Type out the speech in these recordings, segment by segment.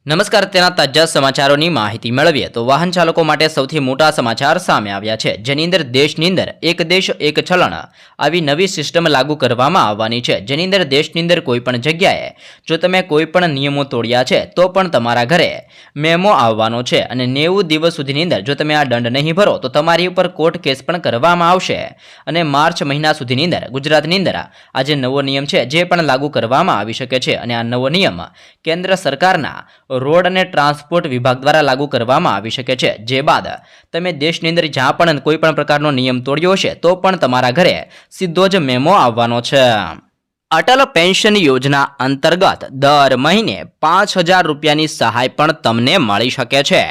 નમસ્કાર, તેના તાજા સમાચારોની માહિતી મેળવીએ તો વાહન ચાલકો માટે સૌથી મોટા સમાચાર સામે આવ્યા છે, જેની અંદર દેશની અંદર એક દેશ એક ચલણ આવી નવી સિસ્ટમ લાગુ કરવામાં આવવાની છે, જેની અંદર દેશની અંદર કોઈ પણ જગ્યાએ જો તમે કોઈ પણ નિયમો તોડ્યા છે તો પણ તમારા ઘરે મેમો આવવાનો છે અને 90 દિવસ સુધીની અંદર જો તમે આ દંડ નહીં ભરો તો તમારી ઉપર કોર્ટ કેસ પણ કરવામાં આવશે અને માર્ચ મહિના સુધીની અંદર ગુજરાતની અંદર આ જે નવો નિયમ છે જે પણ લાગુ કરવામાં આવી શકે છે અને આ નવો નિયમ કેન્દ્ર સરકારના રોડ અને ટ્રાન્સપોર્ટ વિભાગ દ્વારા લાગુ કરવામાં આવી શકે છે, જે બાદ તમે દેશની અંદર જ્યાં પણ કોઈ પણ પ્રકારનો નિયમ તોડ્યો હશે તો પણ તમારા ઘરે સીધો જ મેમો આવવાનો છે। અટલ પેન્શન યોજના અંતર્ગત દર મહિને 5000 રૂપિયાની સહાય પણ તમને મળી શકે છે।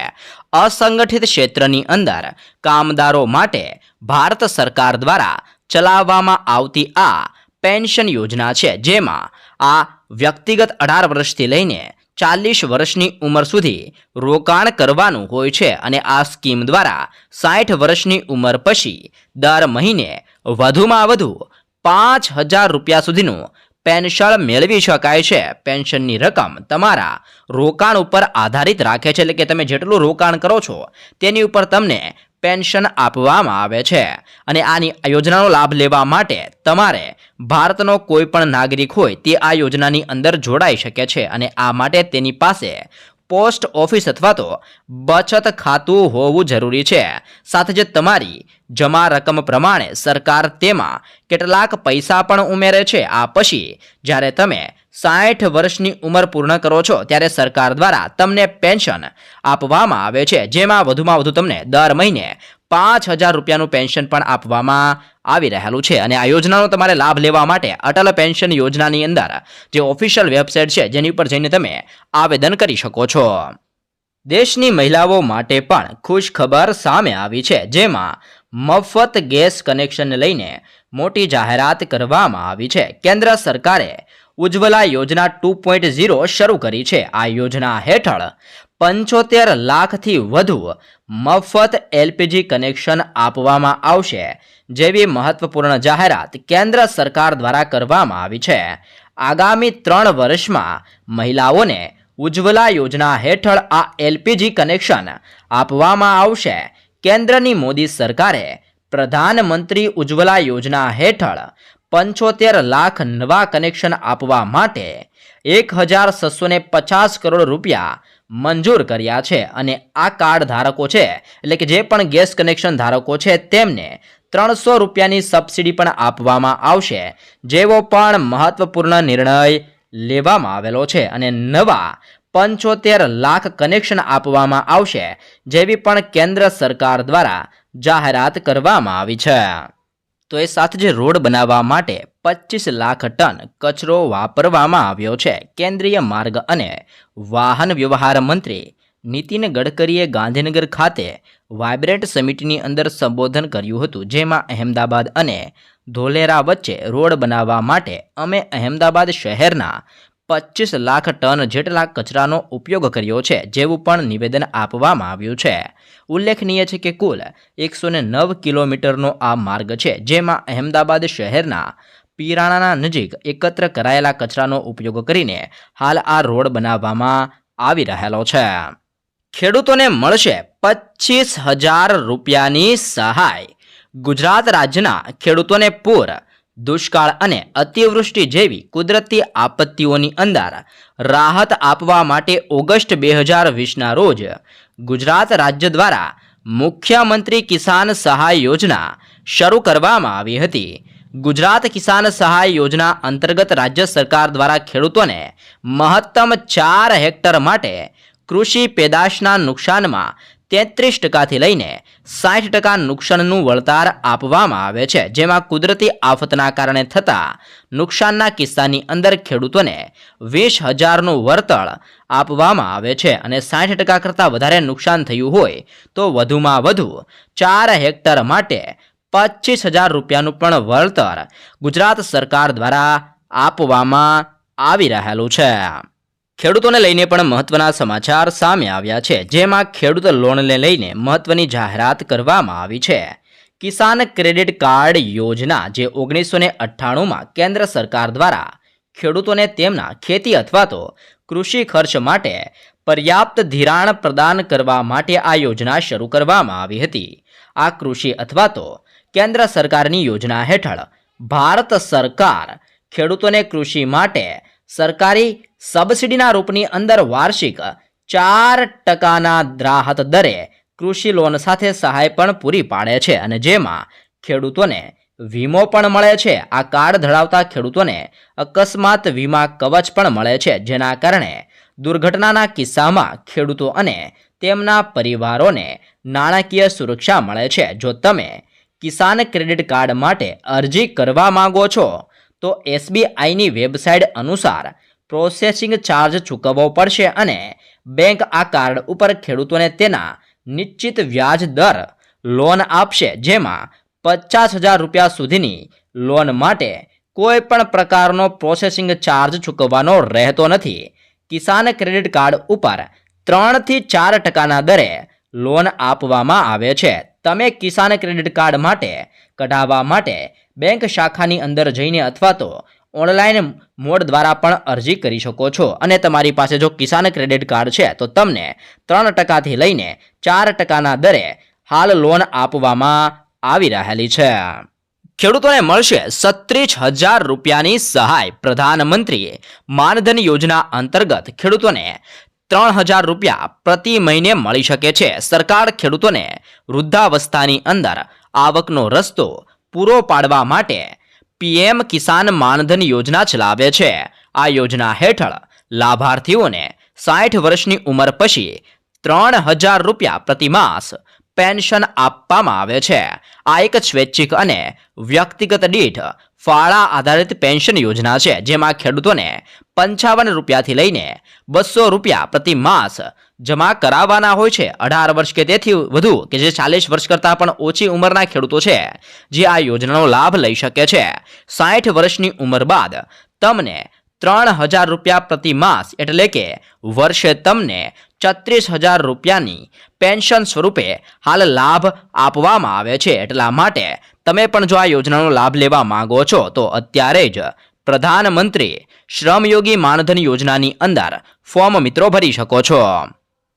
અસંગઠિત ક્ષેત્રની અંદર કામદારો માટે ભારત સરકાર દ્વારા ચલાવવામાં આવતી આ પેન્શન યોજના છે, જેમાં આ વ્યક્તિગત 18 વર્ષથી લઈને 40 વર્ષની ઉંમર સુધી રોકાણ કરવાનું હોય છે અને આ સ્કીમ દ્વારા 60 વર્ષની ઉંમર પછી દર મહિને વધુમાં વધુ 5000 રૂપિયા સુધીનું પેન્શન મેળવી શકાય છે। પેન્શનની રકમ તમારા રોકાણ ઉપર આધારિત રાખે છે, એટલે કે તમે જેટલું રોકાણ કરો છો તેની ઉપર તમને પેન્શન આપવામાં આવે છે અને આની યોજનાનો લાભ લેવા માટે તમારે ભારતનો કોઈ પણ નાગરિક હોય તે આ યોજનાની અંદર જોડાઈ શકે છે અને આ માટે તેની પાસે પોસ્ટ ઓફિસ અથવા તો બચત ખાતું હોવું જરૂરી છે। સાથે જ તમારી જમા રકમ પ્રમાણે સરકાર તેમાં કેટલાક પૈસા પણ ઉમેરે છે। આ પછી જ્યારે તમે 60 વર્ષની ઉંમર પૂર્ણ કરો છો ત્યારે સરકાર દ્વારા તમને પેન્શન આપવામાં આવે છે, જેમાં વધુમાં વધુ તમને દર મહિને 5000 રૂપિયાનું પેન્શન પણ આપવામાં આવી રહેલું છે અને આ યોજનાનો તમારે લાભ લેવા માટે અટલ પેન્શન યોજનાની અંદર જે ઓફિશિયલ વેબસાઇટ છે જેની ઉપર જઈને તમે આવેદન કરી શકો છો। દેશની મહિલાઓ માટે પણ ખુશ ખબર સામે આવી છે, જેમાં મફત ગેસ કનેક્શનને લઈને મોટી જાહેરાત કરવામાં આવી છે। કેન્દ્ર સરકારે ઉજ્જવલા યોજના 2.0 શરૂ કરી છે। આ યોજના હેઠળ 75 લાખથી વધુ મફત એલપીજી કનેક્શન આપવામાં આવશે જેવી મહત્વપૂર્ણ જાહેરાત કેન્દ્ર સરકાર દ્વારા કરવામાં આવી છે। આગામી 3 વર્ષમાં મહિલાઓને ઉજ્જવલા યોજના હેઠળ આ એલપીજી કનેક્શન આપવામાં આવશે। કેન્દ્રની મોદી સરકારે પ્રધાનમંત્રી ઉજ્જવલા યોજના હેઠળ 75 લાખ નવા કનેક્શન આપવા માટે 1650 કરોડ રૂપિયા મંજૂર કર્યા છે અને આ કાર્ડ ધારકો છે, એટલે કે જે પણ ગેસ કનેક્શન ધારકો છે તેમને 300 રૂપિયાની સબસિડી પણ આપવામાં આવશે, જેવો પણ મહત્વપૂર્ણ નિર્ણય લેવામાં આવેલો છે અને નવા 75 લાખ કનેક્શન આપવામાં આવશે જેવી પણ કેન્દ્ર સરકાર દ્વારા જાહેરાત કરવામાં આવી છે। તો એ સાથે જ રોડ બનાવવા માટે 25 લાખ ટન કચરો વાપરવામાં આવ્યો છે। કેન્દ્રીય માર્ગ અને વાહન વ્યવહાર મંત્રી નીતિન ગડકરીએ ગાંધીનગર ખાતે વાઇબ્રન્ટ સમિટની અંદર સંબોધન કર્યું હતું, જેમાં અહેમદાબાદ અને ધોલેરા વચ્ચે રોડ બનાવવા માટે અમે અહેમદાબાદ શહેરના 25 લાખ ટન જેટલા કચરાનો ઉપયોગ કર્યો છે જેવું પણ નિવેદન આપવામાં આવ્યું છે। ઉલ્લેખનીય છે કે કુલ 109 કિલોમીટરનો આ માર્ગ છે, જેમાં અહેમદાબાદ શહેરના પીરાણાના નજીક એકત્ર કરાયેલા કચરાનો ઉપયોગ કરીને હાલ આ રોડ બનાવવામાં આવી રહેલો છે। ખેડૂતોને મળશે 25,000 રૂપિયાની સહાય। ગુજરાત રાજ્યના ખેડૂતોને પૂર, દુષ્કાળ અને અતિવૃષ્ટિ જેવી કુદરતી આપત્તિઓની અંદર રાહત આપવા માટે ઓગસ્ટ 2020ના રોજ ગુજરાત રાજ્ય દ્વારા મુખ્યમંત્રી કિસાન સહાય યોજના શરૂ કરવામાં આવી હતી। ગુજરાત કિસાન સહાય યોજના અંતર્ગત રાજ્ય સરકાર દ્વારા ખેડૂતોને મહત્તમ 4 હેક્ટર માટે કૃષિ પેદાશના નુકસાનમાં 33% લઈને 60% નુકસાનનું વળતર આપવામાં આવે છે, જેમાં કુદરતી આફતના કારણે થતા નુકસાનના કિસ્સાની અંદર ખેડૂતોને 20,000નું વળતર આપવામાં આવે છે અને 60% કરતાં વધારે નુકસાન થયું હોય તો વધુમાં વધુ 4 હેક્ટર માટે 25,000 રૂપિયાનું પણ વળતર ગુજરાત સરકાર દ્વારા આપવામાં આવી રહેલું છે। ખેડૂતોને લઈને પણ મહત્વના સમાચાર સામે આવ્યા છે, જેમાં ખેડૂત લોનને લઈને મહત્વની જાહેરાત કરવામાં આવી છે। કિસાન ક્રેડિટ કાર્ડ યોજના જે 1998માં કેન્દ્ર સરકાર દ્વારા ખેડૂતોને તેમના ખેતી અથવા તો કૃષિ ખર્ચ માટે પર્યાપ્ત ધિરાણ પ્રદાન કરવા માટે આ યોજના શરૂ કરવામાં આવી હતી. આ કૃષિ અથવા તો કેન્દ્ર સરકારની યોજના હેઠળ ભારત સરકાર ખેડૂતોને કૃષિ માટે સરકારી સબસિડીના રૂપની અંદર વાર્ષિક 4% રાહત દરે કૃષિ લોન સાથે સહાય પણ પૂરી પાડે છે અને જેમાં ખેડૂતોને વીમો પણ મળે છે. આ કાર્ડ ધરાવતા ખેડૂતોને અકસ્માત વીમા કવચ પણ મળે છે, જેના કારણે દુર્ઘટનાના કિસ્સામાં ખેડૂતો અને તેમના પરિવારોને નાણાકીય સુરક્ષા મળે છે. જો તમે કિસાન ક્રેડિટ કાર્ડ માટે અરજી કરવા માંગો છો તો SBIની વેબસાઇટ અનુસાર પ્રોસેસિંગ ચાર્જ ચૂકવવો પડશે અને બેંક આ કાર્ડ ઉપર ખેડૂતોને તેના નિશ્ચિત વ્યાજ દર લોન આપશે, જેમાં 50,000 રૂપિયા સુધીની લોન માટે કોઈ પણ પ્રકારનો પ્રોસેસિંગ ચાર્જ ચૂકવવાનો રહેતો નથી. કિસાન ક્રેડિટ કાર્ડ ઉપર 3 થી 4% દરે લોન આપવામાં આવે છે. તમે કિસાન ક્રેડિટ કાર્ડ માટે કઢાવવા માટે બેંક શાખાની અંદર જઈને અથવા તો ઓનલાઈન મોડ દ્વારા પણ અરજી કરી શકો છો અને તમારી પાસે જો કિસાન ક્રેડિટ કાર્ડ છે તો તમને 3% થી લઈને 4%ના દરે હાલ લોન આપવામાં આવી રહેલી છે. ખેડૂતોને મળશે 36,000 રૂપિયાની સહાય. પ્રધાનમંત્રી માનધન યોજના અંતર્ગત ખેડૂતોને 3,000 રૂપિયા પ્રતિ મહિને મળી શકે છે. સરકાર ખેડૂતોને વૃદ્ધાવસ્થાની અંદર આવકનો રસ્તો પૂરો પાડવા માટે PM કિસાન માનધન યોજના ચલાવે છે. આ યોજના હેઠળ લાભાર્થીઓને 60 વર્ષની ઉંમર પછી 3,000 રૂપિયા પ્રતિમાસ પેન્શન આપવામાં આવે છે. આ એક સ્વૈચ્છિક અને વ્યક્તિગત દીઠ ફાળા આધારિત પેન્શન યોજના છે, જેમાં ખેડૂતોને 55 રૂપિયાથી લઈને 200 રૂપિયા પ્રતિ માસ જમા કરાવવાના હોય છે. 18 વર્ષ કે તેથી વધુ કે જે 40 વર્ષ કરતાં પણ ઓછી ઉંમરના ખેડૂતો છે જે આ યોજનાનો લાભ લઈ શકે છે. 60 વર્ષની ઉંમર બાદ તમને 3,000 રૂપિયા પ્રતિ માસ એટલે કે વર્ષે તમને 36,000 રૂપિયાની પેન્શન સ્વરૂપે હાલ લાભ આપવામાં આવે છે. એટલા માટે તમે પણ જો આ યોજનાનો લાભ લેવા માંગો છો તો અત્યારે જ પ્રધાનમંત્રી શ્રમયોગી માનધન યોજનાની અંદર ફોર્મ મિત્રો ભરી શકો છો.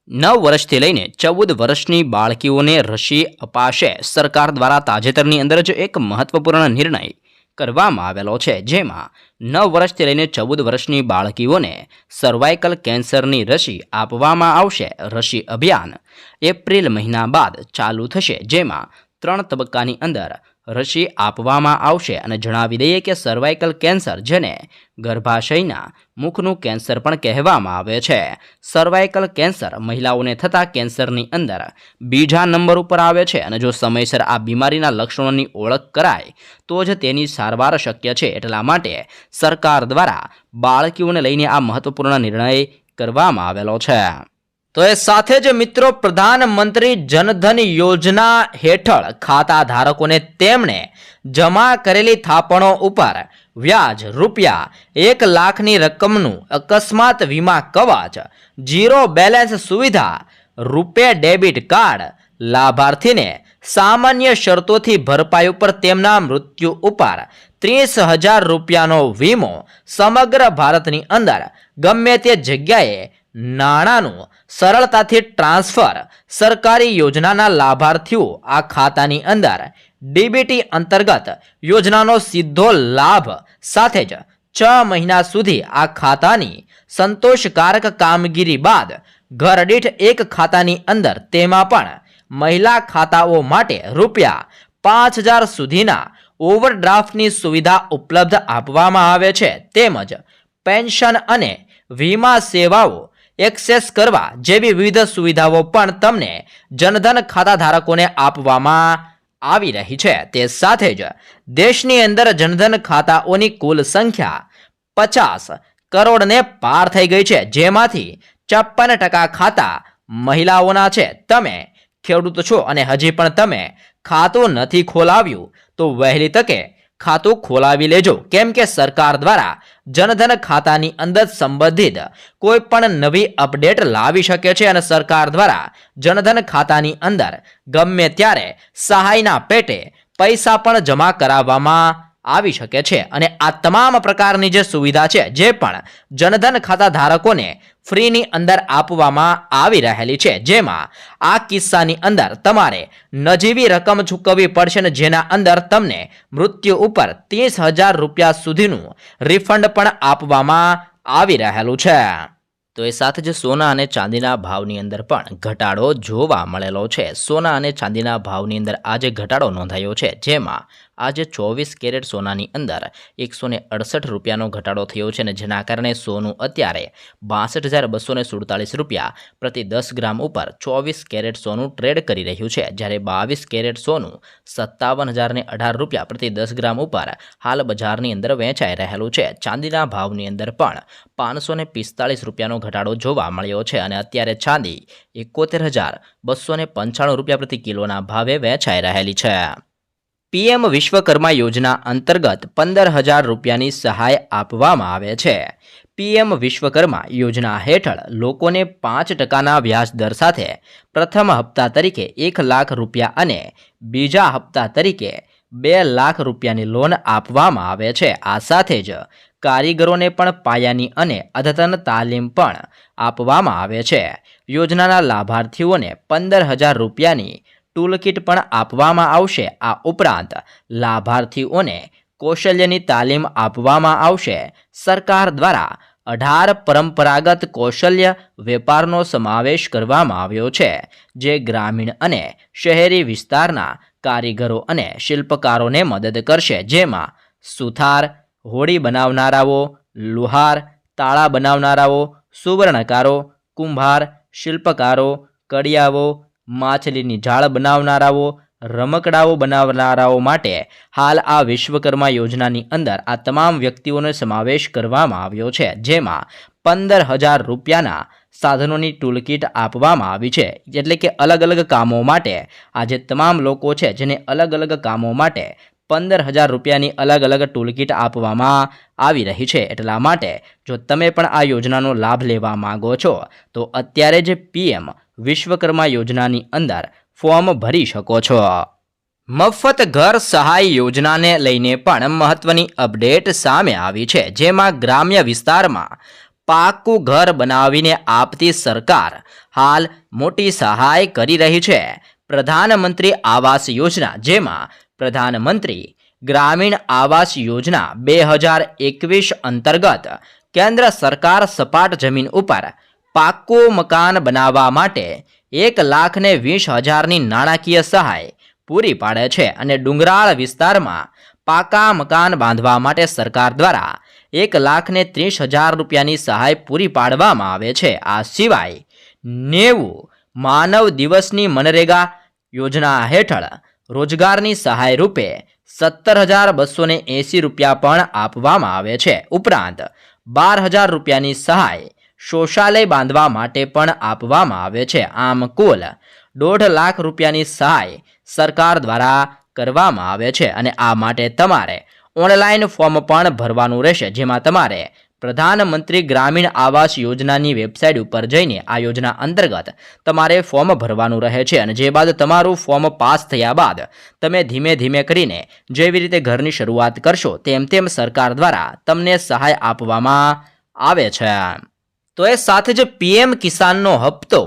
9 વર્ષથી લઈને 14 વર્ષની બાળકીઓને રસી અપાશે. સરકાર દ્વારા તાજેતરની અંદર જ એક મહત્વપૂર્ણ નિર્ણય કરવામાં આવેલો છે, જેમાં 9 વર્ષથી લઈને 14 વર્ષની બાળકીઓને સર્વાઇકલ કેન્સરની રસી આપવામાં આવશે. રસી અભિયાન એપ્રિલ મહિના બાદ ચાલુ થશે, જેમાં 3 તબક્કાની અંદર રસી આપવામાં આવશે. અને જણાવી દઈએ કે સર્વાઇકલ કેન્સર, જેને ગર્ભાશયના મુખનું કેન્સર પણ કહેવામાં આવે છે, સર્વાઇકલ કેન્સર મહિલાઓને થતા કેન્સરની અંદર બીજા નંબર ઉપર આવે છે. અને જો સમયસર આ બીમારીના લક્ષણોની ઓળખ કરાય તો જ તેની સારવાર શક્ય છે. એટલા માટે સરકાર દ્વારા બાળકીઓને લઈને આ મહત્વપૂર્ણ નિર્ણય કરવામાં આવેલો છે. તો એ સાથે જ મિત્રો પ્રધાનમંત્રી જનધન યોજના હેઠળ ખાતા ધારકોને તેમણે જમા કરેલી થાપણો ઉપર વ્યાજ રૂપિયા 1 લાખની રકમનું અકસ્માત વીમા કવચ, 0 બેલેન્સ સુવિધા, રૂપે ડેબિટ કાર્ડ, લાભાર્થીને સામાન્ય શરતોથી ભરપાઈ ઉપર તેમના મૃત્યુ ઉપર 30,000 રૂપિયાનો વીમો, સમગ્ર ભારતની અંદર ગમે તે જગ્યાએ નાણાંનું સરળતાથી ટ્રાન્સફર. સરકારી યોજનાના લાભાર્થીઓ આ ખાતાની અંદર ડીબીટી અંતર્ગત યોજનાનો સીધો લાભ સાથે જ 6 મહિના સુધી આ ખાતાની સંતોષકારક કામગીરી બાદ ઘર દીઠ એક ખાતાની અંદર, તેમાં પણ મહિલા ખાતાઓ માટે રૂપિયા 5,000 સુધીના ઓવરડ્રાફ્ટની સુવિધા ઉપલબ્ધ આપવામાં આવે છે. તેમજ પેન્શન અને વીમા સેવાઓ એક્સેસ કરવા જેવી વિવિધ સુવિધાઓ પણ તમને જનધન ખાતા ધારકોને આપવામાં આવી રહી છે. તે સાથે જ દેશની અંદર જનધન ખાતાઓની કુલ સંખ્યા 50 કરોડને પાર થઈ ગઈ છે, જેમાંથી 56% ખાતા મહિલાઓના છે. તમે ખેડૂત છો અને હજી પણ તમે ખાતું નથી ખોલાવ્યું તો વહેલી તકે ખાતું ખોલાવી લેજો, કેમ કે સરકાર દ્વારા જનધન ખાતાની અંદર સંબંધિત કોઈ પણ નવી અપડેટ લાવી શકે છે અને સરકાર દ્વારા જનધન ખાતાની અંદર ગમે ત્યારે સહાયના પેટે પૈસા પણ જમા કરાવવામાં આવી શકે છે. અને આ તમામ પ્રકારની જે સુવિધા છે જે પણ જનધન ખાતા ધારકોને ફ્રીની અંદર આપવામાં આવી રહેલી છે, જેમાં આ કિસ્સાની અંદર તમારે નજીવી રકમ ચૂકવવી પડશે ને જેના અંદર તમને મૃત્યુ ઉપર 30,000 રૂપિયા સુધીનું રિફંડ પણ આપવામાં આવી રહેલું છે. તો એ સાથે જ સોના અને ચાંદીના ભાવની અંદર પણ ઘટાડો જોવા મળેલો છે. સોના અને ચાંદીના ભાવની અંદર આજે ઘટાડો નોંધાયો છે, જેમાં આજે 24 કેરેટ સોનાની અંદર 168 રૂપિયાનો ઘટાડો થયો છે અને જેના કારણે સોનું અત્યારે 62,247 રૂપિયા પ્રતિ 10 ગ્રામ ઉપર 24 કેરેટ સોનું ટ્રેડ કરી રહ્યું છે, જ્યારે 22 કેરેટ સોનું 57,018 રૂપિયા પ્રતિ 10 ગ્રામ ઉપર હાલ બજારની અંદર વેચાઈ રહેલું છે. ચાંદીના ભાવની અંદર પણ 545 રૂપિયાનો ઘટાડો જોવા મળ્યો છે અને અત્યારે ચાંદી 71,295 રૂપિયા પ્રતિ કિલોના ભાવે વેચાઈ રહેલી છે. પીએમ વિશ્વકર્મા યોજના અંતર્ગત 15,000 રૂપિયાની સહાય આપવામાં આવે છે. પીએમ વિશ્વકર્મા યોજના હેઠળ લોકોને 5% વ્યાજ દર સાથે પ્રથમ હપ્તા તરીકે 1 લાખ રૂપિયા અને બીજા હપ્તા તરીકે 2 લાખ રૂપિયાની લોન આપવામાં આવે છે. આ સાથે જ કારીગરોને પણ પાયાની અને અદ્યતન તાલીમ પણ આપવામાં આવે છે. યોજનાના લાભાર્થીઓને 15,000 રૂપિયાની ટૂલકિટ પણ આપવામાં આવશે. આ ઉપરાંત લાભાર્થીઓને કૌશલ્યની તાલીમ આપવામાં આવશે. સરકાર દ્વારા 18 પરંપરાગત કૌશલ્ય વેપારનો સમાવેશ કરવામાં આવ્યો છે, જે ગ્રામીણ અને શહેરી વિસ્તારના કારીગરો અને શિલ્પકારોને મદદ કરશે, જેમાં સુથાર, હોડી બનાવનારાઓ, લુહાર, તાળા બનાવનારાઓ, સુવર્ણકારો, કુંભાર, શિલ્પકારો, કડિયાઓ, માછલીની જાળ બનાવનારાઓ, રમકડાઓ બનાવનારાઓ માટે હાલ આ વિશ્વકર્મા યોજનાની અંદર આ તમામ વ્યક્તિઓનો સમાવેશ કરવામાં આવ્યો છે, જેમાં 15,000 રૂપિયાના સાધનોની ટૂલકિટ આપવામાં આવી છે. એટલે કે અલગ અલગ કામો માટે આ જે તમામ લોકો છે જેને અલગ અલગ કામો માટે 15,000 રૂપિયાની અલગ અલગ ટૂલકિટ આપવામાં આવી રહી છે. એટલા માટે જો તમે પણ આ યોજનાનો લાભ લેવા માંગો છો તો અત્યારે જ પીએમ વિશ્વકર્મા યોજનાની અંદર ફોર્મ ભરી શકો છો. મફત ઘર સહાય યોજનાને લઈને પણ મહત્વની અપડેટ સામે આવી છે, જેમાં ગ્રામ્ય વિસ્તારમાં પાકું ઘર બનાવીને આપતી સરકાર હાલ મોટી સહાય કરી રહી છે. પ્રધાનમંત્રી આવાસ યોજના, જેમાં પ્રધાનમંત્રી ગ્રામીણ આવાસ યોજના 2021 અંતર્ગત કેન્દ્ર સરકાર સપાટ જમીન ઉપર પાકું મકાન બનાવવા માટે 1,20,000ની નાણાકીય સહાય પૂરી પાડે છે અને ડુંગરાળ વિસ્તારમાં પાકા મકાન બાંધવા માટે સરકાર દ્વારા 1,30,000 રૂપિયાની સહાય પૂરી પાડવામાં આવે છે. આ સિવાય 90 માનવ દિવસની મનરેગા યોજના હેઠળ રોજગારની સહાય રૂપે 17,280 રૂપિયા પણ આપવામાં આવે છે. ઉપરાંત 12,000 રૂપિયાની સહાય શૌચાલય બાંધવા માટે પણ આપવામાં આવે છે. આમ કુલ 1.5 લાખ રૂપિયાની સહાય સરકાર દ્વારા કરવામાં આવે છે અને આ માટે તમારે ઓનલાઈન ફોર્મ પણ ભરવાનું રહેશે, જેમાં તમારે પ્રધાનમંત્રી ગ્રામીણ આવાસ યોજનાની વેબસાઇટ ઉપર જઈને આ યોજના અંતર્ગત તમારે ફોર્મ ભરવાનું રહે છે અને જે બાદ તમારું ફોર્મ પાસ થયા બાદ તમે ધીમે ધીમે કરીને જેવી રીતે ઘરની શરૂઆત કરશો તેમ તેમ સરકાર દ્વારા તમને સહાય આપવામાં આવે છે. તો એ સાથે જ પીએમ કિસાનનો હપ્તો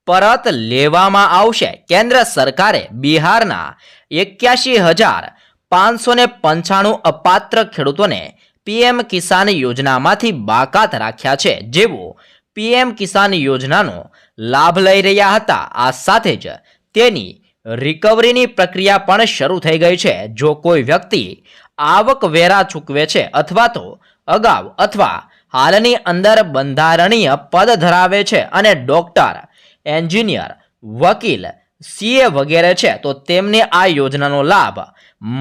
પરત લેવામાં આવશે. કેન્દ્ર સરકારે બિહારના 81,595 અપાત્ર ખેડૂતોને પીએમ કિસાન યોજનામાંથી બાકાત રાખ્યા છે, જેઓ પીએમ કિસાન યોજનાનો લાભ લઈ રહ્યા હતા. આ સાથે જ તેની રિકવરીની પ્રક્રિયા પણ શરૂ થઈ ગઈ છે. જો કોઈ વ્યક્તિ આવકવેરા ચૂકવે છે અથવા તો અગાઉ અથવા હાલની અંદર બંધારણીય પદ ધરાવે છે અને ડોક્ટર, એન્જિનિયર, વકીલ, સીએ વગેરે છે તો તેમને આ યોજનાનો લાભ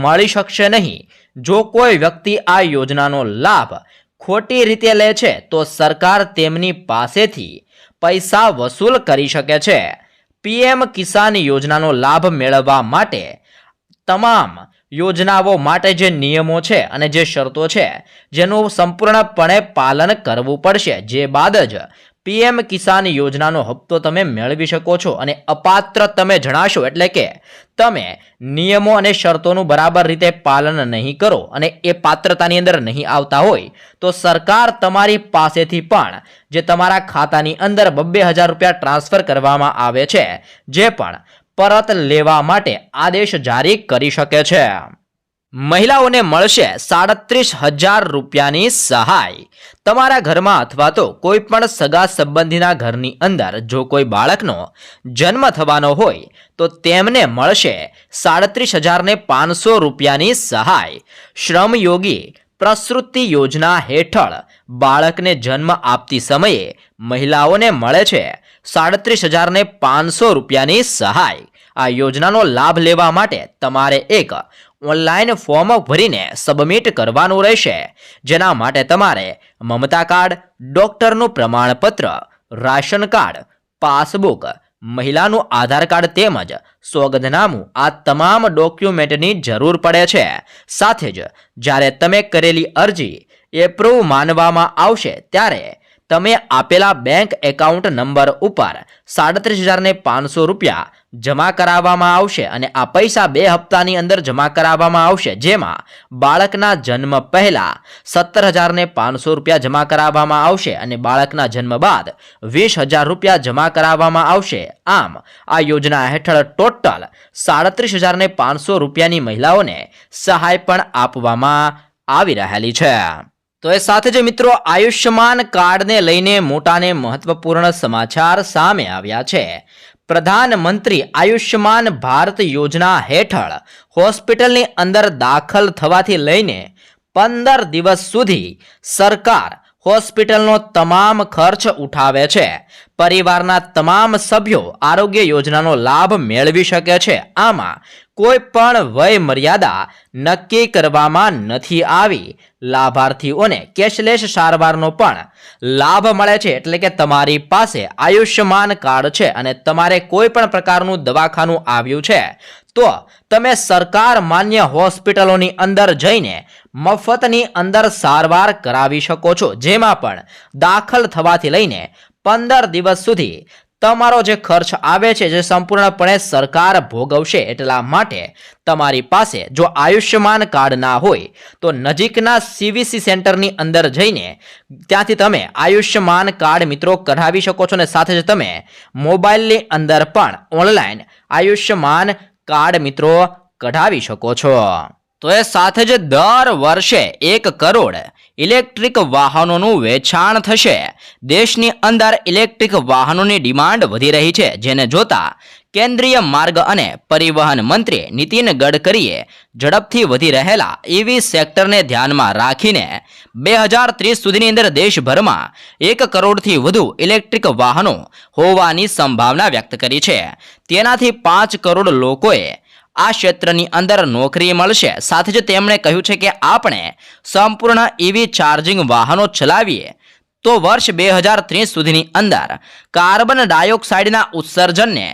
મળી શકશે નહીં. જો કોઈ વ્યક્તિ આ યોજનાનો લાભ ખોટી રીતે લે છે તો સરકાર તેમની પાસેથી પૈસા વસૂલ કરી શકે છે. પીએમ કિસાન યોજનાનો લાભ મેળવવા માટે તમામ યોજનાઓ માટે જે નિયમો છે અને જે શરતો છે જેનું સંપૂર્ણપણે પાલન કરવું પડશે, જે બાદ જ પીએમ કિસાન યોજનાનો હપ્તો તમે મેળવી શકો છો અને અપાત્ર તમે જણાશો એટલે કે તમે નિયમો અને શરતોનું બરાબર રીતે પાલન નહીં કરો અને એ પાત્રતાની અંદર નહીં આવતા હોય તો સરકાર તમારી પાસેથી પણ જે તમારા ખાતાની અંદર 2,000 રૂપિયા ટ્રાન્સફર કરવામાં આવે છે જે પણ પરત લેવા માટે આદેશ જારી કરી શકે છે. મહિલાઓને મળશે 37,000 રૂપિયાની સહાય. તમારા ઘરમાં અથવા તો કોઈ પણ સગા સંબંધીના ઘરની અંદર જો કોઈ બાળકનો જન્મ થવાનો હોય તો તેમને મળશે 37,500 રૂપિયાની સહાય. શ્રમયોગી પ્રસૃતિ યોજના હેઠળ બાળકને જન્મ આપતી સમયે મહિલાઓને મળે છે 37,500 રૂપિયાની સહાય. આ યોજનાનો લાભ લેવા માટે તમારે એક ઓનલાઈન ફોર્મ ભરીને સબમિટ કરવાનું રહેશે, જેના માટે તમારે મમતા કાર્ડ, ડોક્ટરનું પ્રમાણપત્ર, રાશન કાર્ડ, પાસબુક, મહિલાનું આધાર કાર્ડ તેમજ સોગંદનામું આ તમામ ડોક્યુમેન્ટની જરૂર પડે છે. સાથે જ જ્યારે તમે કરેલી અરજી એપ્રુવ માનવામાં આવશે ત્યારે તમે આપેલા બેંક એકાઉન્ટ નંબર ઉપર 37,500 રૂપિયા જમા કરાવવામાં આવશે અને આ પૈસા 2 હપ્તાની અંદર જમા કરાવવામાં આવશે, જેમાં બાળકના જન્મ પહેલા 17,500 રૂપિયા જમા કરાવવામાં આવશે અને બાળકના જન્મ બાદ 20,000 રૂપિયા જમા કરાવવામાં આવશે. આમ આ યોજના હેઠળ ટોટલ 37,500 રૂપિયાની મહિલાઓને સહાય પણ આપવામાં આવી રહેલી છે. તો એ સાથે જ મિત્રો આયુષ્યમાન કાર્ડને લઈને મોટા અને મહત્વપૂર્ણ સમાચાર સામે આવ્યા છે. પ્રધાનમંત્રી આયુષ્યમાન ભારત યોજના હેઠળ હોસ્પિટલની અંદર દાખલ થવાથી લઈને 15 દિવસ સુધી સરકાર હોસ્પિટલનો તમામ ખર્ચ ઉઠાવે છે. પરિવારના તમામ સભ્યો આરોગ્ય યોજનાનો લાભ મેળવી શકે છે. આમાં કોઈ પણ વય મર્યાદા નક્કી કરવામાં નથી આવી. લાભાર્થીઓને કેશલેસ સારવારનો પણ લાભ મળે છે. એટલે કે તમારી પાસે આયુષ્યમાન કાર્ડ છે અને તમારે કોઈ પણ પ્રકારનું દવાખાનું આવ્યું છે તો તમે સરકાર માન્ય હોસ્પિટલોની અંદર જઈને મફતની અંદર સારવાર કરાવી શકો છો, જેમાં પણ દાખલ થવાથી લઈને 15 દિવસ સુધી તમારો જે ખર્ચ આવે છે જે સંપૂર્ણપણે સરકાર ભોગવશે. એટલા માટે તમારી પાસે જો આયુષ્યમાન કાર્ડ ના હોય તો નજીકના CVC સેન્ટરની અંદર જઈને ત્યાંથી તમે આયુષ્યમાન કાર્ડ મિત્રો કઢાવી શકો છો અને સાથે જ તમે મોબાઈલની અંદર પણ ઓનલાઈન આયુષ્યમાન કાર્ડ મિત્રો કઢાવી શકો છો. તો એ સાથે જ દર વર્ષે 1 કરોડ ઇલેક્ટ્રિક વાહનોનું વેચાણ થશે. દેશની અંદર ઇલેક્ટ્રિક વાહનોની ડિમાન્ડ વધી રહી છે, જેને જોતા કેન્દ્રીય માર્ગ અને પરિવહન મંત્રી નીતિન ગડકરીએ ઝડપથી વધી રહેલા EV સેક્ટરને ધ્યાનમાં રાખીને 2030 સુધીની અંદર દેશભરમાં 1 કરોડથી વધુ ઇલેક્ટ્રિક વાહનો હોવાની સંભાવના વ્યક્ત કરી છે. તેનાથી 5 કરોડ લોકોએ આ ક્ષેત્રની અંદર નોકરી મળશે. સાથે જ તેમણે કહ્યું છે કે આપણે સંપૂર્ણ EV ચાર્જિંગ વાહનો ચલાવીએ તો વર્ષ 2030 સુધીની અંદર કાર્બન ડાયોક્સાઇડના ઉત્સર્જનને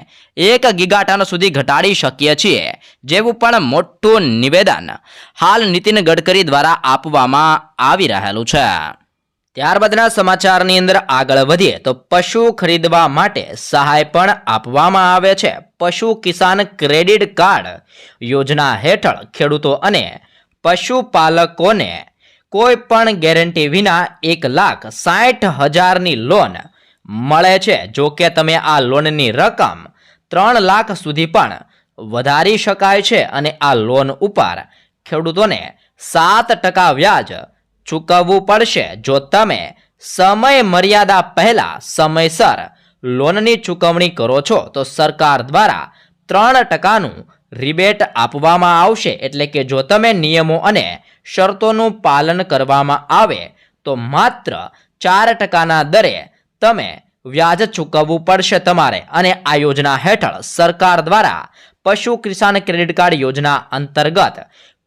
1 ગીગાટન સુધી ઘટાડી શકીએ છીએ, જેવું પણ મોટું નિવેદન હાલ નીતિન ગડકરી દ્વારા આપવામાં આવી રહેલું છે. ત્યારબાદના સમાચારની અંદર આગળ વધીએ તો પશુ ખરીદવા માટે સહાય પણ આપવામાં આવે છે. પશુ કિસાન ક્રેડિટ કાર્ડ યોજના હેઠળ ખેડૂતો અને પશુપાલકોને કોઈ પણ ગેરંટી વિના 1,60,000ની લોન મળે છે. જો કે તમે આ લોનની રકમ 3 લાખ સુધી પણ વધારી શકાય છે અને આ લોન ઉપર ખેડૂતોને 7% વ્યાજ ચૂકવવું પડશે. જો તમે સમય મર્યાદા પહેલા સમયસર લોનની ચૂકવણી કરો છો તો સરકાર દ્વારા 3%નું રિબેટ આપવામાં આવશે. એટલે કે જો તમે નિયમો અને શરતોનું પાલન કરવામાં આવે તો માત્ર 4%ના દરે તમે વ્યાજ ચૂકવવું પડશે તમારે. અને આ યોજના હેઠળ સરકાર દ્વારા પશુ કિસાન ક્રેડિટ કાર્ડ યોજના અંતર્ગત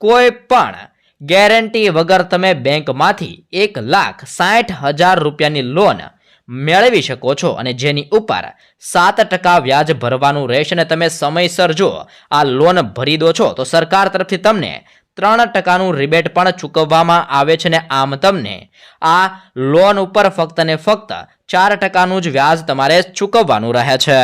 કોઈ પણ ગેરંટી વગર તમે બેંકમાંથી 1,60,000 રૂપિયાની લોન મેળવી શકો છો અને જેની ઉપર 7% વ્યાજ ભરવાનું રહેશે. અને તમે સમયસર જો આ લોન ભરી દો છો તો સરકાર તરફથી તમને 3% રિબેટ પણ ચૂકવવામાં આવે છે, ને આમ તમને આ લોન ઉપર ફક્ત ને ફક્ત 4% જ વ્યાજ તમારે ચૂકવવાનું રહે છે.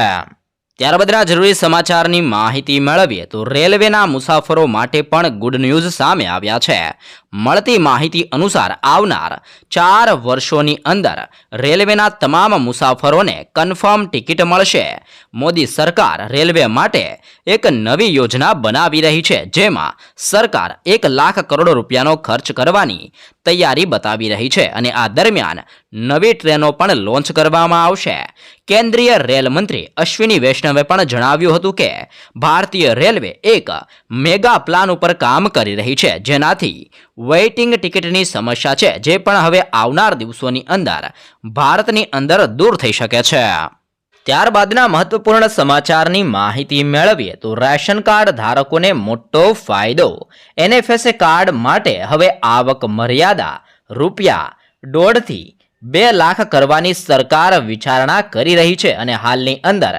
ત્યારબાદના જરૂરી સમાચારની માહિતી મેળવીએ તો રેલવેના મુસાફરો માટે પણ ગુડ ન્યૂઝ સામે આવ્યા છે. મળતી માહિતી અનુસાર આવનાર 4 વર્ષોની અંદર રેલવેના તમામ મુસાફરોને કન્ફર્મ ટિકિટ મળશે. મોદી સરકાર રેલવે માટે એક નવી યોજના બનાવી રહી છે, જેમાં સરકાર 1 લાખ કરોડ રૂપિયાનો ખર્ચ કરવાની તૈયારી બતાવી રહી છે અને આ દરમિયાન નવી ટ્રેનો પણ લોન્ચ કરવામાં આવશે. કેન્દ્રીય રેલ મંત્રી અશ્વિની વૈષ્ણવે પણ જણાવ્યું હતું કે ભારતીય રેલવે એક મેગા પ્લાન ઉપર કામ કરી રહી છે, જેનાથી વેઇટિંગ ટિકિટની સમસ્યા છે જે પણ હવે આવનાર દિવસોની અંદર ભારતની અંદર દૂર થઈ શકે છે. ત્યારબાદના મહત્વપૂર્ણ સમાચારની માહિતી મેળવીએ તો રેશન કાર્ડ ધારકોને મોટો ફાયદો. NFSA કાર્ડ માટે હવે આવક મર્યાદા ₹1.5 થી 2 લાખ કરવાની સરકાર વિચારણા કરી રહી છે અને હાલની અંદર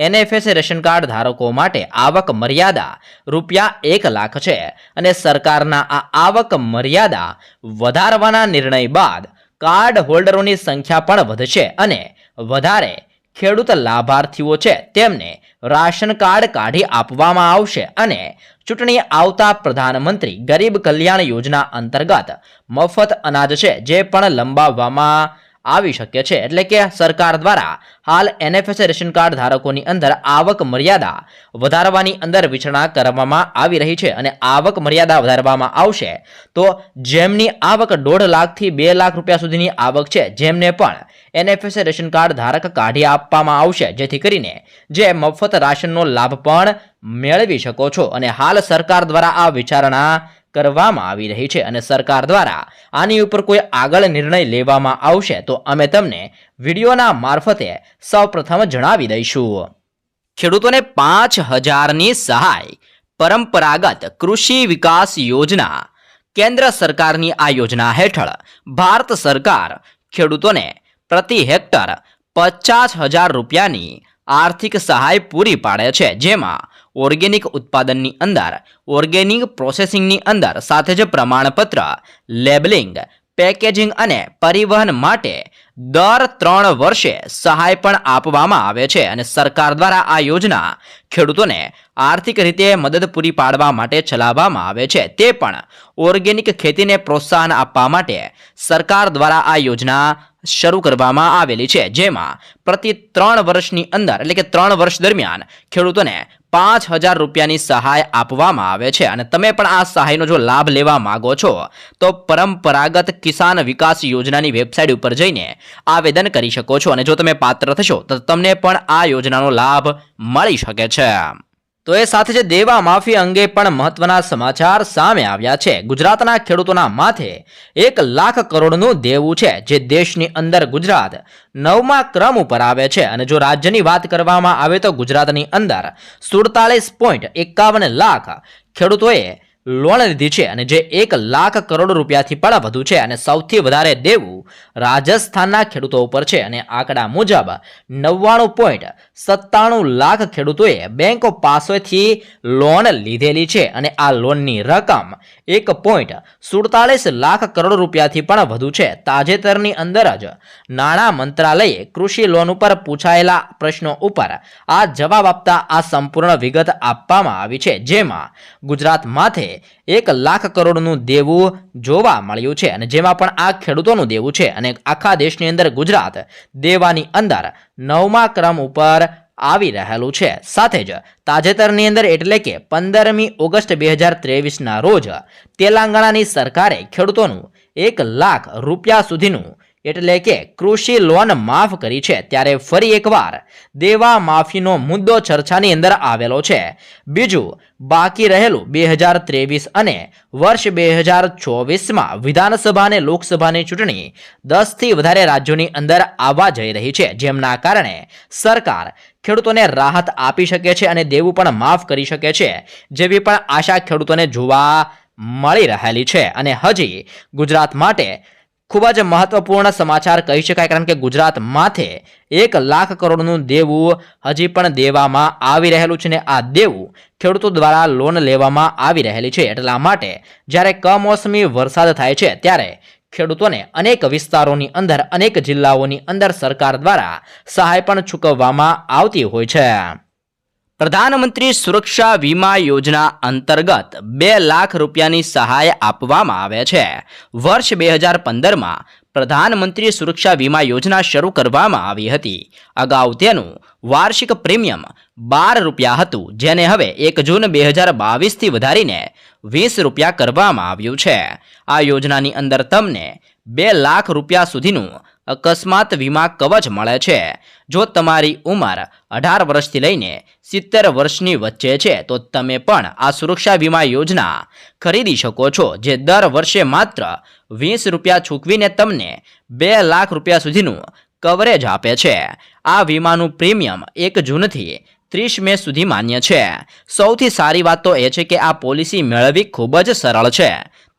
NFSA રેશન કાર્ડ ધારકો માટે આવક મર્યાદા ₹1 લાખ છે અને સરકારના આ આવક મર્યાદા વધારવાના નિર્ણય બાદ કાર્ડ હોલ્ડરોની સંખ્યા પણ વધશે અને વધારે ખેડૂત લાભાર્થીઓ છે તેમને રાશન કાર્ડ કાઢી આપવામાં આવશે અને ચૂંટણી આવતા પ્રધાનમંત્રી ગરીબ કલ્યાણ યોજના અંતર્ગત મફત અનાજ છે જે પણ લંબાવવામાં આવી શકે છે. એટલે કે સરકાર દ્વારા હાલ NFSA રેશન કાર્ડ ધારકોની અંદર આવક મર્યાદા વધારવાની અંદર વિચારણા કરવામાં આવી રહી છે અને આવક મર્યાદા વધારવામાં આવશે તો જેમની આવક 1.5 લાખથી 2 લાખ રૂપિયા સુધીની આવક છે જેમને પણ NFSA રેશન કાર્ડ ધારક કાઢી આપવામાં આવશે, જેથી કરીને જે મફત રાશનનો લાભ પણ મેળવી શકો છો. અને હાલ સરકાર દ્વારા આ વિચારણા કરવામાં આવી રહી છે અને સરકાર દ્વારા આની ઉપર કોઈ આગળ નિર્ણય લેવામાં આવશે તો અમે તમને વિડીયોના મારફતે સૌપ્રથમ જણાવી દઈશું. ખેડૂતોને 5,000ની સહાય. પરંપરાગત કૃષિ વિકાસ યોજના. કેન્દ્ર સરકારની આ યોજના હેઠળ ભારત સરકાર ખેડૂતોને પ્રતિ હેક્ટર 50,000 રૂપિયાની આર્થિક સહાય પૂરી પાડે છે, જેમાં ઓર્ગેનિક ઉત્પાદનની અંદર, ઓર્ગેનિક પ્રોસેસિંગની અંદર સાથે જ પ્રમાણપત્ર, લેબલિંગ, પેકેજિંગ અને પરિવહન માટે દર 3 વર્ષે સહાય પણ આપવામાં આવે છે અને સરકાર દ્વારા આ યોજના ખેડૂતોને આર્થિક રીતે મદદ પૂરી પાડવા માટે ચલાવવામાં આવે છે. તે પણ ઓર્ગેનિક ખેતીને પ્રોત્સાહન આપવા માટે સરકાર દ્વારા આ યોજના શરૂ કરવામાં આવેલી છે, જેમાં પ્રતિ 3 વર્ષની અંદર એટલે કે 3 વર્ષ દરમિયાન ખેડૂતોને 5,000 રૂપિયાની સહાય આપવામાં આવે છે અને તમે પણ આ સહાયનો જો લાભ લેવા માંગો છો તો પરંપરાગત કિસાન વિકાસ યોજનાની વેબસાઇટ ઉપર જઈને આવેદન કરી શકો છો અને જો તમે પાત્ર થશો તો તમને પણ આ યોજનાનો લાભ મળી શકે છે. તો એ સાથે જ દેવા માફી અંગે પણ મહત્વના સમાચાર સામે આવ્યા છે. ગુજરાતના ખેડૂતોના માથે 1 લાખ કરોડનું દેવું છે, જે દેશની અંદર ગુજરાત 9મા ક્રમ ઉપર આવે છે અને જો રાજ્યની વાત કરવામાં આવે તો ગુજરાતની અંદર 47.51 લાખ ખેડૂતોએ લોન લીધી છે અને જે 1 લાખ કરોડ રૂપિયાથી પણ વધુ છે અને સૌથી વધારે દેવું રાજસ્થાનના ખેડૂતો ઉપર છે અને આંકડા મુજબ 99.97 લાખ ખેડૂતોએ બેંકો પાસેથી લોન લીધેલી છે અને આ લોનની રકમ 1.47 લાખ કરોડ રૂપિયાથી પણ વધુ છે. તાજેતરની અંદર જ નાણાં મંત્રાલયે કૃષિ લોન ઉપર પૂછાયેલા પ્રશ્નો ઉપર આ જવાબ આપતા આ સંપૂર્ણ વિગત આપવામાં આવી છે, જેમાં ગુજરાત માથે 1 લાખ કરોડનું દેવું જોવા મળ્યું છે અને જેમાં પણ આ ખેડૂતોનું દેવું છે અને આખા દેશની અંદર ગુજરાત દેવાની અંદર 9મા ક્રમ ઉપર આવી રહેલું છે. સાથે જ તાજેતરની અંદર એટલે કે 15મી ઓગસ્ટ 2023ના રોજ તેલંગાણાની સરકારે ખેડૂતોનું 1 લાખ રૂપિયા સુધીનું એટલે કે કૃષિ લોન માફ કરી છે. ત્યારે ફરી એકવાર દેવા માફીનો મુદ્દો ચર્ચાની અંદર આવેલો છે. બીજું બાકી રહેલું 2023 અને વર્ષ 2024માં વિધાનસભા અને લોકસભાની ચૂંટણી 10થી વધારે રાજ્યોની અંદર આવવા જઈ રહી છે, જેમના કારણે સરકાર ખેડૂતોને રાહત આપી શકે છે અને દેવું પણ માફ કરી શકે છે, જેવી પણ આશા ખેડૂતોને જોવા મળી રહેલી છે. અને હજી ગુજરાત માટે ખૂબ જ મહત્વપૂર્ણ સમાચાર કહી શકાય, કારણ કે ગુજરાત માથે 1 લાખ કરોડનું દેવું હજી પણ દેવામાં આવી રહેલું છે ને આ દેવું ખેડૂતો દ્વારા લોન લેવામાં આવી રહેલી છે. એટલા માટે જ્યારે કમોસમી વરસાદ થાય છે ત્યારે ખેડૂતોને અનેક વિસ્તારોની અંદર, અનેક જિલ્લાઓની અંદર સરકાર દ્વારા સહાય પણ ચૂકવવામાં આવતી હોય છે. પ્રધાનમંત્રી સુરક્ષા વીમા યોજના અંતર્ગત 2 લાખ રૂપિયાની સહાય આપવામાં આવે છે. વર્ષ 2015માં પ્રધાનમંત્રી સુરક્ષા વીમા યોજના શરૂ કરવામાં આવી હતી. અગાઉ તેનું વાર્ષિક પ્રીમિયમ 12 રૂપિયા હતું, જેને હવે 1 જૂન 2022થી વધારીને 20 રૂપિયા કરવામાં આવ્યું છે. આ યોજનાની અંદર તમને 2 લાખ રૂપિયા સુધીનું અકસ્માત વીમા કવચ મળે છે. જો તમારી ઉંમર 18 વર્ષથી લઈને 70 વર્ષની વચ્ચે છે તો તમે પણ આ સુરક્ષા વીમા યોજના ખરીદી શકો છો, જે દર વર્ષે માત્ર 20 રૂપિયા ચૂકવીને તમને 2 લાખ રૂપિયા સુધીનું કવરેજ આપે છે. આ વીમાનું પ્રીમિયમ 1 જૂનથી 30 મે સુધી માન્ય છે. સૌથી સારી વાત તો એ છે કે આ પોલિસી મેળવવી ખૂબ જ સરળ છે.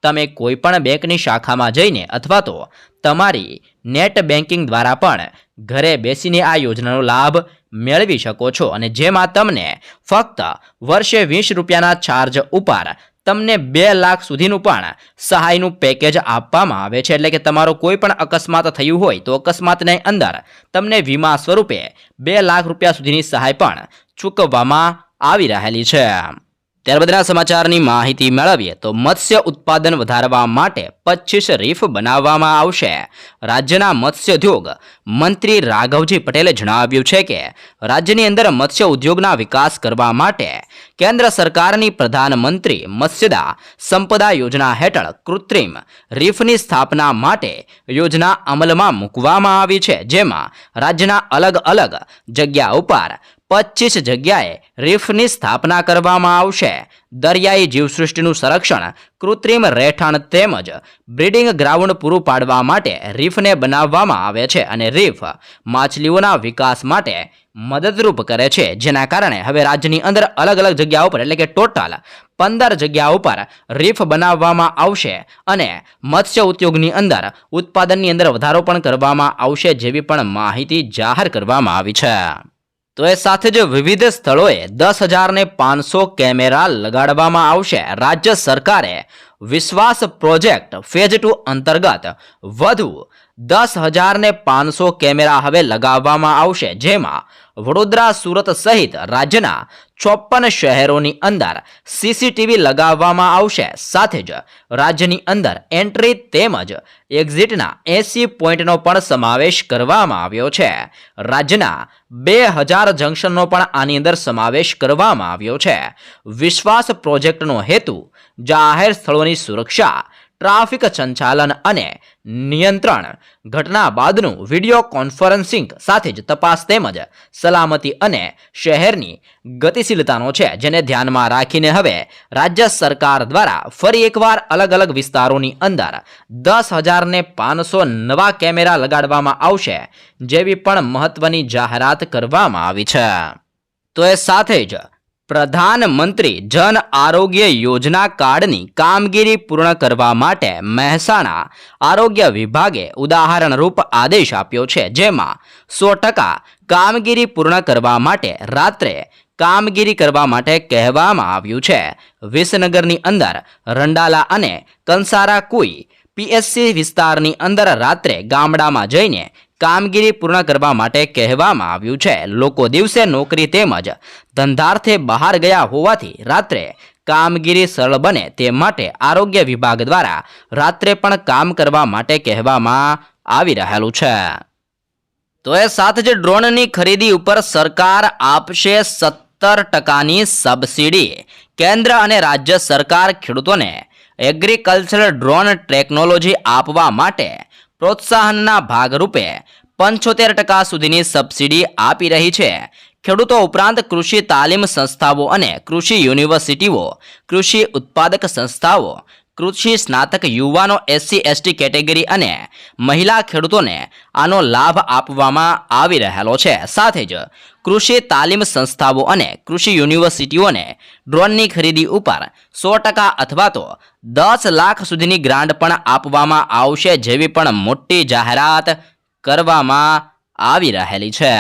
તમે કોઈ પણ બેંકની શાખામાં જઈને અથવા તો તમારી નેટ બેન્કિંગ દ્વારા પણ ઘરે બેસીને આ યોજનાનો લાભ મેળવી શકો છો, અને જેમાં તમને ફક્ત વર્ષે 20 રૂપિયાના ચાર્જ ઉપર તમને 2 લાખ સુધીનું પણ સહાયનું પેકેજ આપવામાં આવે છે. એટલે કે તમારો કોઈ પણ અકસ્માત થયું હોય તો અકસ્માતની અંદર તમને વીમા સ્વરૂપે 2 લાખ રૂપિયા સુધીની સહાય પણ ચૂકવવામાં આવી રહેલી છે. ત્યારબાદના સમાચારની માહિતી મેળવીએ તો મત્સ્ય ઉત્પાદન વધારવા માટે 25 રીફ બનાવવામાં આવશે. રાજ્યના મત્સ્યોદ્યોગ મંત્રી રાઘવજી પટેલે જણાવ્યું છે કે રાજ્યની અંદર મત્સ્ય ઉદ્યોગના વિકાસ કરવા માટે કેન્દ્ર સરકારની પ્રધાનમંત્રી મત્સ્યદા સંપદા યોજના હેઠળ કૃત્રિમ રીફની સ્થાપના માટે યોજના અમલમાં મૂકવામાં આવી છે, જેમાં રાજ્યના અલગ અલગ જગ્યા ઉપર 25 જગ્યાએ રીફની સ્થાપના કરવામાં આવશે. દરિયાઈ જીવસૃષ્ટિનું સંરક્ષણ, કૃત્રિમ રહેઠાણ તેમજ બ્રીડિંગ ગ્રાઉન્ડ પૂરું પાડવા માટે રીફને બનાવવામાં આવે છે, અને રીફ માછલીઓના વિકાસ માટે મદદરૂપ કરે છે, જેના કારણે હવે રાજ્યની અંદર અલગ અલગ જગ્યાઓ પર એટલે કે ટોટલ 15 જગ્યાઓ પર રીફ બનાવવામાં આવશે અને મત્સ્ય ઉદ્યોગની અંદર ઉત્પાદનની અંદર વધારો પણ કરવામાં આવશે, જેવી પણ માહિતી જાહેર કરવામાં આવી છે. તો એ સાથે જ વિવિધ સ્થળોએ 10,500 કેમેરા લગાડવામાં આવશે. રાજ્ય સરકારે વિશ્વાસ પ્રોજેક્ટ ફેઝ 2 અંતર્ગત વધુ 10,500 કેમેરા હવે લગાવવામાં આવશે, જેમાં વડોદરા, સુરત સહિત રાજ્યના 54 શહેરોની અંદર સીસીટીવી લગાવવામાં આવશે. સાથે જ રાજ્યની અંદર એન્ટ્રી તેમજ એક્ઝિટના 80 પોઈન્ટનો પણ સમાવેશ કરવામાં આવ્યો છે. રાજ્યના 2000 જંકશનનો પણ આની અંદર સમાવેશ કરવામાં આવ્યો છે. વિશ્વાસ પ્રોજેક્ટનો હેતુ જાહેર સ્થળોની સુરક્ષા, ટ્રાફિક સંચાલન અને નિયંત્રણ, ઘટના બાદનું વિડીયો કોન્ફરન્સિંગ સાથે જ તપાસ તેમજ સલામતી અને શહેરની ગતિશીલતાનો છે, જેને ધ્યાનમાં રાખીને હવે રાજ્ય સરકાર દ્વારા ફરી એકવાર અલગ અલગ વિસ્તારોની અંદર 10,500 નવા કેમેરા લગાડવામાં આવશે, જેવી પણ મહત્વની જાહેરાત કરવામાં આવી છે. તો એ સાથે જ પ્રધાનમંત્રી જન આરોગ્ય યોજના કાર્ડની કામગીરી પૂર્ણ કરવા માટે મહેસાણા આરોગ્ય વિભાગે ઉદાહરણરૂપ આદેશ આપ્યો છે, જેમાં 100% કામગીરી પૂર્ણ કરવા માટે રાત્રે કામગીરી કરવા માટે કહેવામાં આવ્યું છે. વિસનગરની અંદર રંડાલા અને કંસારા કુઈ પીએસસી વિસ્તારની અંદર રાત્રે ગામડામાં જઈને કામગીરી પૂર્ણ કરવા માટે કહેવામાં આવ્યું છે. લોકો દિવસે નોકરી તેમજ ધંધાર્થે બહાર ગયા હોવાથી રાત્રે કામગીરી સરળ બને તે માટે આરોગ્ય વિભાગ દ્વારા રાત્રે પણ કામ કરવા માટે કહેવામાં આવી રહેલું છે. તો એ સાથે જ ડ્રોનની ખરીદી ઉપર સરકાર આપશે 17% સબસિડી. કેન્દ્ર અને રાજ્ય સરકાર ખેડૂતોને એગ્રીકલ્ચરલ ડ્રોન ટેકનોલોજી આપવા માટે પ્રોત્સાહનના ભાગરૂપે 75% સુધીની સબસિડી આપી રહી છે. ખેડૂતો ઉપરાંત કૃષિ તાલીમ સંસ્થાઓ અને કૃષિ યુનિવર્સિટીઓ, કૃષિ ઉત્પાદક સંસ્થાઓ, કૃષિ સ્નાતક યુવાનો, SC ST કેટેગરી અને મહિલા ખેડૂતોને આનો લાભ આપવામાં આવી રહેલો છે। સાથે જ કૃષિ તાલીમ સંસ્થાઓ અને કૃષિ યુનિવર્સિટીઓને ડ્રોનની ખરીદી ઉપર 100% અથવા તો 10 લાખ સુધીની ગ્રાન્ટ પણ આપવામાં આવશે જેવી પણ મોટી જાહેરાત કરવામાં આવી રહેલી છે।